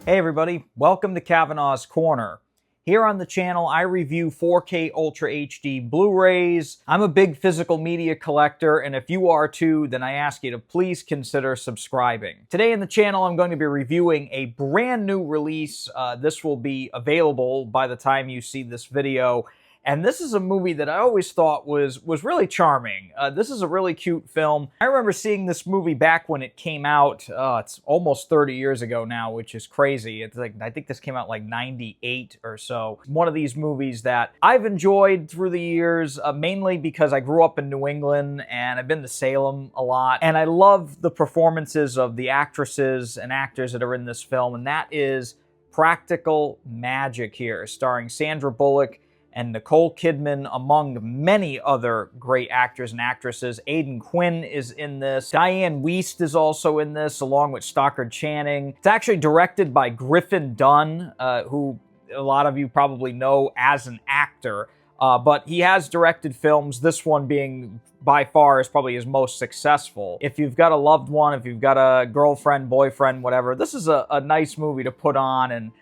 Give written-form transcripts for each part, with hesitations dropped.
Hey everybody, welcome to Kavanaugh's Corner. Here on the channel, I review 4K Ultra HD Blu-rays. I'm a big physical media collector, and if you are too, then I ask you to please consider subscribing. Today in the channel, I'm going to be reviewing a brand new release. This will be available by the time you see this video. And this is a movie that I always thought was really charming. This is a really cute film. I remember seeing this movie back when it came out. It's almost 30 years ago now, which is crazy. It's like, I think this came out like 98 or so. One of these movies that I've enjoyed through the years, mainly because I grew up in New England and I've been to Salem a lot. And I love the performances of the actresses and actors that are in this film. And that is Practical Magic here, starring Sandra Bullock and Nicole Kidman, among many other great actors and actresses. Aidan Quinn is in this. Diane Wiest is also in this, along with Stockard Channing. It's actually directed by Griffin Dunne, who a lot of you probably know as an actor, but he has directed films, this one being by far is probably his most successful. If you've got a loved one, if you've got a girlfriend, boyfriend, whatever, this is a nice movie to put on, and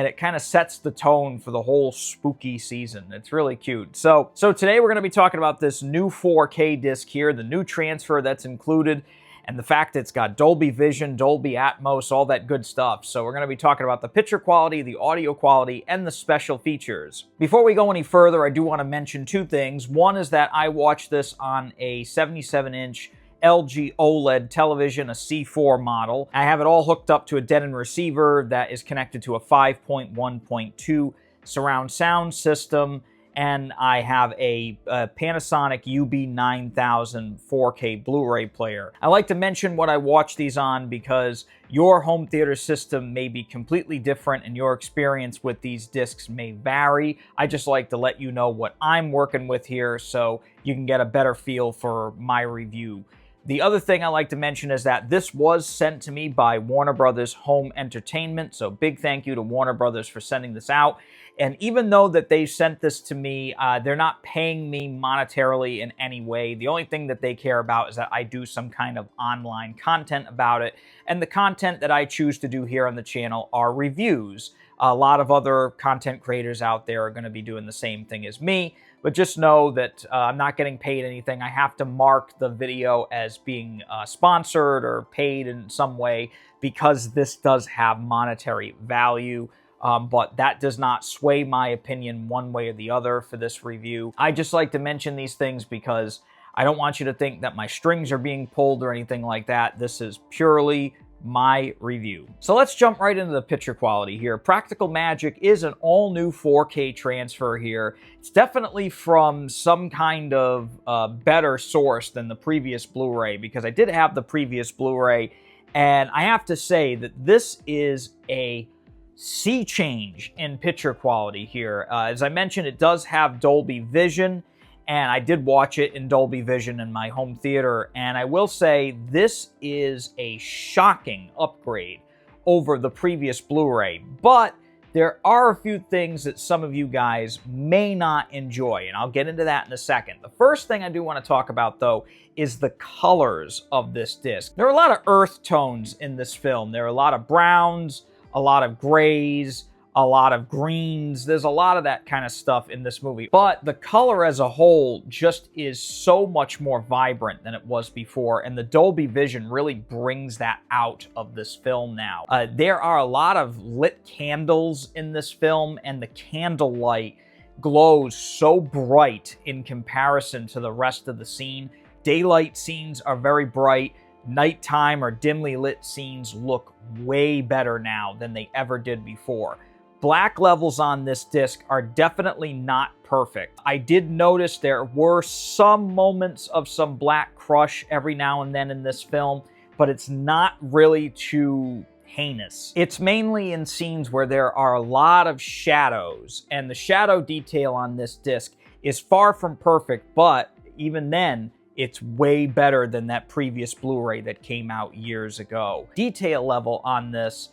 it kind of sets the tone for the whole spooky season. It's really cute. So today we're going to be talking about this new 4K disc here, the new transfer that's included, and the fact that it's got Dolby Vision, Dolby Atmos, all that good stuff. So we're going to be talking about the picture quality, the audio quality, and the special features. Before we go any further, I do want to mention two things. One is that I watched this on a 77-inch LG OLED television, a C4 model. I have it all hooked up to a Denon receiver that is connected to a 5.1.2 surround sound system, and I have a Panasonic UB9000 4K Blu-ray player. I like to mention what I watch these on because your home theater system may be completely different and your experience with these discs may vary. I just like to let you know what I'm working with here so you can get a better feel for my review. The other thing I like to mention is that this was sent to me by Warner Brothers Home Entertainment, so big thank you to Warner Brothers for sending this out. And even though that they sent this to me, they're not paying me monetarily in any way. The only thing that they care about is that I do some kind of online content about it. And the content that I choose to do here on the channel are reviews. A lot of other content creators out there are going to be doing the same thing as me. But just know that I'm not getting paid anything. I have to mark the video as being sponsored or paid in some way because this does have monetary value. But that does not sway my opinion one way or the other for this review. I just like to mention these things because I don't want you to think that my strings are being pulled or anything like that. This is purely my review. So let's jump right into the picture quality here. Practical Magic is an all-new 4K transfer here. It's definitely from some kind of better source than the previous Blu-ray, because I did have the previous Blu-ray, and I have to say that this is a sea change in picture quality here. As I mentioned, it does have Dolby Vision, and I did watch it in Dolby Vision in my home theater, and I will say this is a shocking upgrade over the previous Blu-ray, but there are a few things that some of you guys may not enjoy, and I'll get into that in a second. The first thing I do want to talk about, though, is the colors of this disc. There are a lot of earth tones in this film. There are a lot of browns, a lot of grays, a lot of greens. There's a lot of that kind of stuff in this movie. But the color as a whole just is so much more vibrant than it was before, and the Dolby Vision really brings that out of this film now. There are a lot of lit candles in this film, and the candlelight glows so bright in comparison to the rest of the scene. Daylight scenes are very bright. Nighttime or dimly lit scenes look way better now than they ever did before. Black levels on this disc are definitely not perfect. I did notice there were some moments of some black crush every now and then in this film, but it's not really too heinous. It's mainly in scenes where there are a lot of shadows, and the shadow detail on this disc is far from perfect, but even then, it's way better than that previous Blu-ray that came out years ago. Detail level on this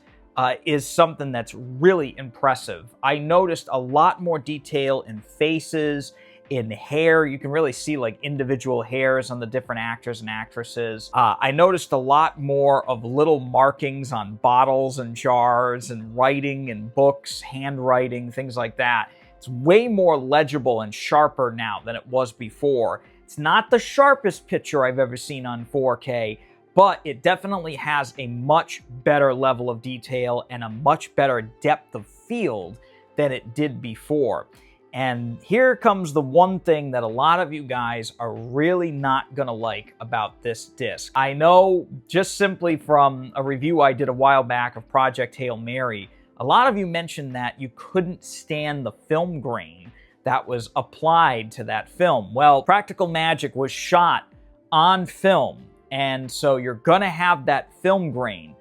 is something that's really impressive. I noticed a lot more detail in faces in hair. You can really see like individual hairs on the different actors and actresses. I noticed a lot more of little markings on bottles and jars and writing and books, handwriting, things like that. It's way more legible and sharper now than it was before. It's not the sharpest picture I've ever seen on 4K, but it definitely has a much better level of detail and a much better depth of field than it did before. And here comes the one thing that a lot of you guys are really not gonna like about this disc. I know just simply from a review I did a while back of Project Hail Mary, a lot of you mentioned that you couldn't stand the film grain that was applied to that film. Well, Practical Magic was shot on film, and so you're gonna have that film grain.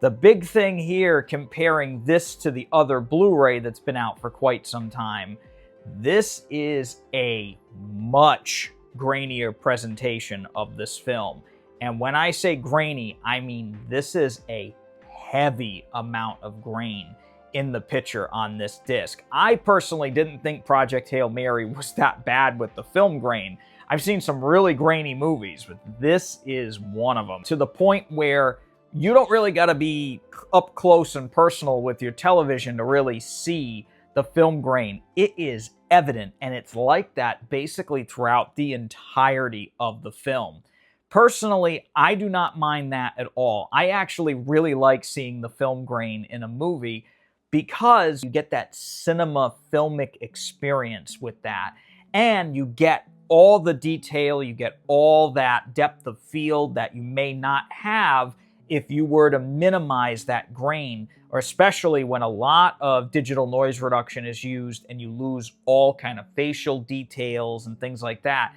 The big thing here, comparing this to the other Blu-ray that's been out for quite some time, this is a much grainier presentation of this film. And when I say grainy, I mean this is a heavy amount of grain in the picture on this disc. I personally didn't think Project Hail Mary was that bad with the film grain. I've seen some really grainy movies, but this is one of them. To the point where you don't really got to be up close and personal with your television to really see the film grain. It is evident, and it's like that basically throughout the entirety of the film. Personally, I do not mind that at all. I actually really like seeing the film grain in a movie because you get that cinema filmic experience with that, and you get all the detail, you get all that depth of field that you may not have if you were to minimize that grain, or especially when a lot of digital noise reduction is used and you lose all kind of facial details and things like that.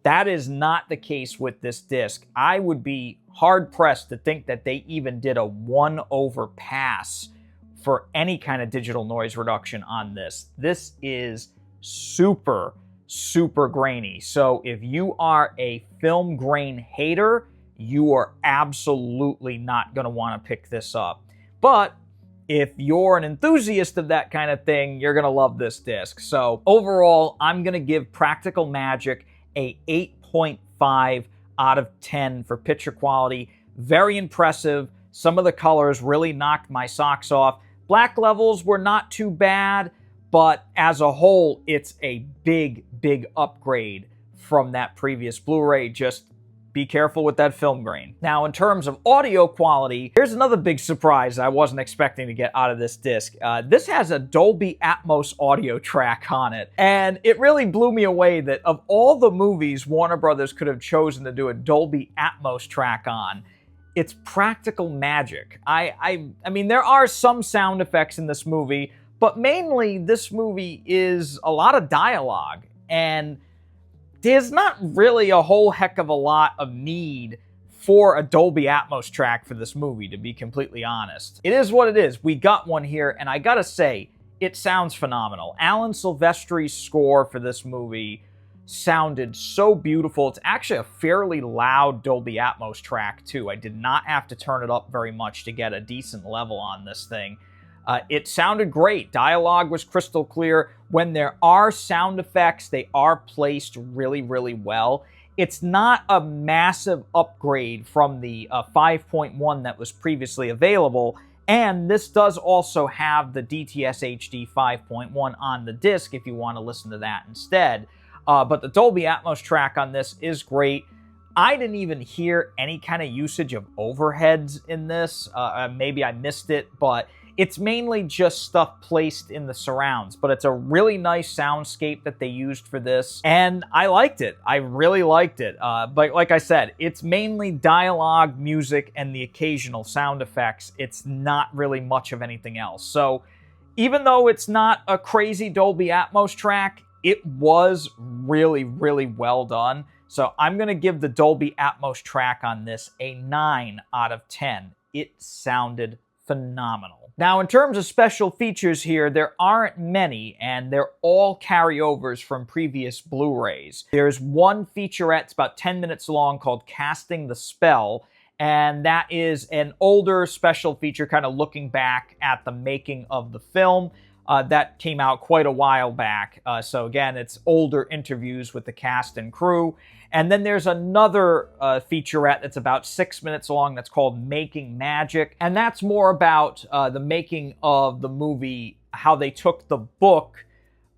That is not the case with this disc. I would be hard-pressed to think that they even did a 1/over pass for any kind of digital noise reduction on this. This is super grainy. So if you are a film grain hater, you are absolutely not going to want to pick this up. But if you're an enthusiast of that kind of thing, you're going to love this disc. So overall, I'm going to give Practical Magic a 8.5 out of 10 for picture quality. Very impressive. Some of the colors really knocked my socks off. Black levels were not too bad, but as a whole, it's a big upgrade from that previous Blu-ray. Just be careful with that film grain. Now, in terms of audio quality, here's another big surprise I wasn't expecting to get out of this disc. This has a Dolby Atmos audio track on it, and it really blew me away that of all the movies Warner Brothers could have chosen to do a Dolby Atmos track on, it's Practical Magic. I mean, there are some sound effects in this movie, but mainly this movie is a lot of dialogue, and there's not really a whole heck of a lot of need for a Dolby Atmos track for this movie, to be completely honest. It is what it is. We got one here, and I gotta say, it sounds phenomenal. Alan Silvestri's score for this movie sounded so beautiful. It's actually a fairly loud Dolby Atmos track, too. I did not have to turn it up very much to get a decent level on this thing. It sounded great. Dialogue was crystal clear. When there are sound effects, they are placed really well. It's not a massive upgrade from the 5.1 that was previously available, and this does also have the DTS HD 5.1 on the disc if you want to listen to that instead. But the Dolby Atmos track on this is great. I didn't even hear any kind of usage of overheads in this. Maybe I missed it, but it's mainly just stuff placed in the surrounds, but it's a really nice soundscape that they used for this, and I liked it. I really liked it. But like I said, it's mainly dialogue, music, and the occasional sound effects. It's not really much of anything else. So even though it's not a crazy Dolby Atmos track, it was really well done. So I'm going to give the Dolby Atmos track on this a 9 out of 10. It sounded phenomenal. Now, in terms of special features here, there aren't many, and they're all carryovers from previous Blu-rays. There's one featurette, it's about 10 minutes long, called Casting the Spell, and that is an older special feature kind of looking back at the making of the film. That came out quite a while back. So again, it's older interviews with the cast and crew. And then there's another featurette that's about 6 minutes long that's called Making Magic. And that's more about the making of the movie, how they took the book,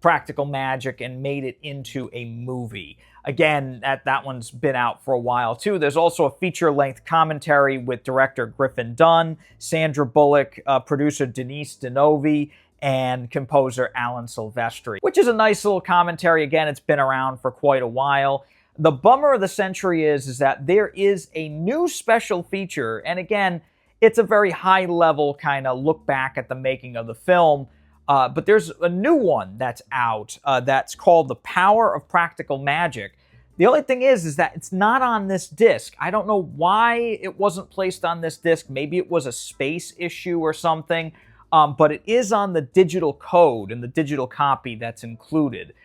Practical Magic, and made it into a movie. Again, that one's been out for a while too. There's also a feature-length commentary with director Griffin Dunn, Sandra Bullock, producer Denise DeNovi, and composer Alan Silvestri, which is a nice little commentary. Again, it's been around for quite a while. The bummer of the century is that there is a new special feature, and again, it's a very high-level kind of look back at the making of the film, but there's a new one that's out that's called The Power of Practical Magic. The only thing is that it's not on this disc. I don't know why it wasn't placed on this disc. Maybe it was a space issue or something, but it is on the digital code and the digital copy that's included.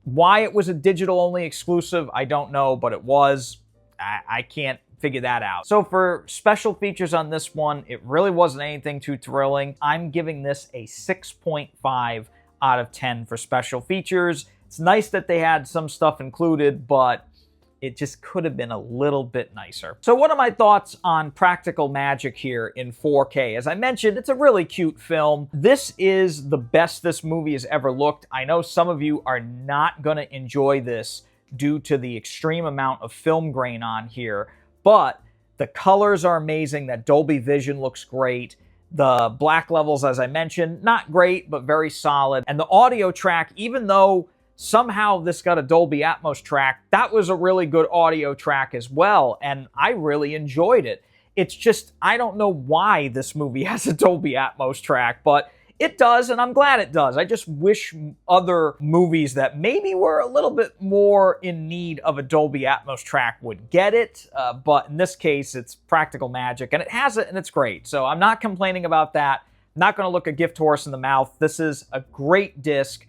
Why it was a digital-only exclusive, I don't know, but it was. I can't figure that out. So for special features on this one, it really wasn't anything too thrilling. I'm giving this a 6.5 out of 10 for special features. It's nice that they had some stuff included, but it just could have been a little bit nicer. So what are my thoughts on Practical Magic here in 4K? As I mentioned, it's a really cute film. This is the best this movie has ever looked. I know some of you are not going to enjoy this due to the extreme amount of film grain on here, but the colors are amazing. That Dolby Vision looks great. The black levels, as I mentioned, not great, but very solid. And the audio track, even though somehow this got a Dolby Atmos track, that was a really good audio track as well, and I really enjoyed it. It's just, I don't know why this movie has a Dolby Atmos track, but it does, and I'm glad it does. I just wish other movies that maybe were a little bit more in need of a Dolby Atmos track would get it, but in this case, it's Practical Magic, and it has it, and it's great. So I'm not complaining about that. I'm not going to look a gift horse in the mouth. This is a great disc.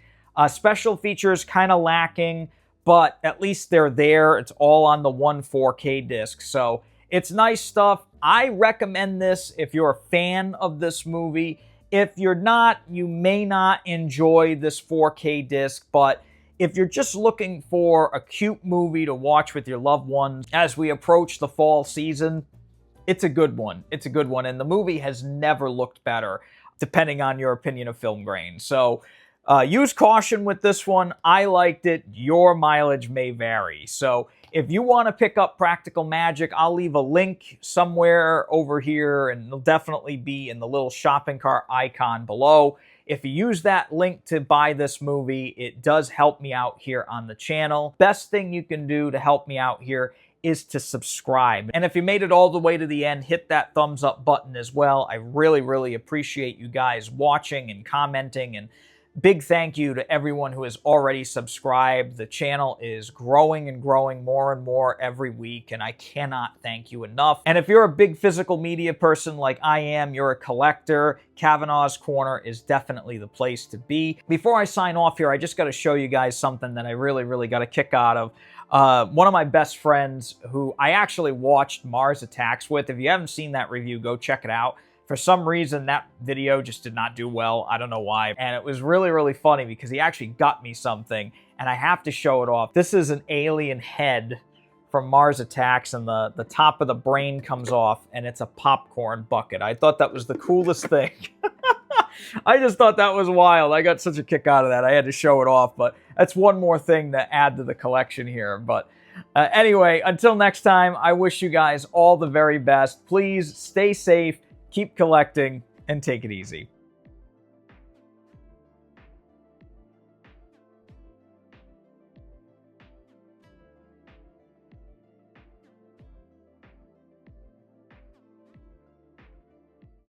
Special features kind of lacking, but at least they're there. It's all on the one 4K disc, so it's nice stuff. I recommend this if you're a fan of this movie. If you're not, you may not enjoy this 4K disc, but if you're just looking for a cute movie to watch with your loved ones as we approach the fall season, it's a good one. It's a good one, and the movie has never looked better, depending on your opinion of film grain. So use caution with this one. I liked it. Your mileage may vary. So if you want to pick up Practical Magic, I'll leave a link somewhere over here, and it'll definitely be in the little shopping cart icon below. If you use that link to buy this movie, it does help me out here on the channel. Best thing you can do to help me out here is to subscribe. And if you made it all the way to the end, hit that thumbs up button as well. I really, really appreciate you guys watching and commenting, and big thank you to everyone who has already subscribed. The channel is growing and growing more and more every week, and I cannot thank you enough. And if you're a big physical media person like I am, you're a collector, Kavanaugh's Corner is definitely the place to be. Before I sign off here, I just got to show you guys something that I really, really got a kick out of. One of my best friends who I actually watched Mars Attacks with. If you haven't seen that review, go check it out. For some reason, that video just did not do well. I don't know why. And it was really, really funny because he actually got me something, and I have to show it off. This is an alien head from Mars Attacks, and the top of the brain comes off, and it's a popcorn bucket. I thought that was the coolest thing. I just thought that was wild. I got such a kick out of that. I had to show it off, but that's one more thing to add to the collection here. But anyway, until next time, I wish you guys all the very best. Please stay safe, keep collecting, and take it easy.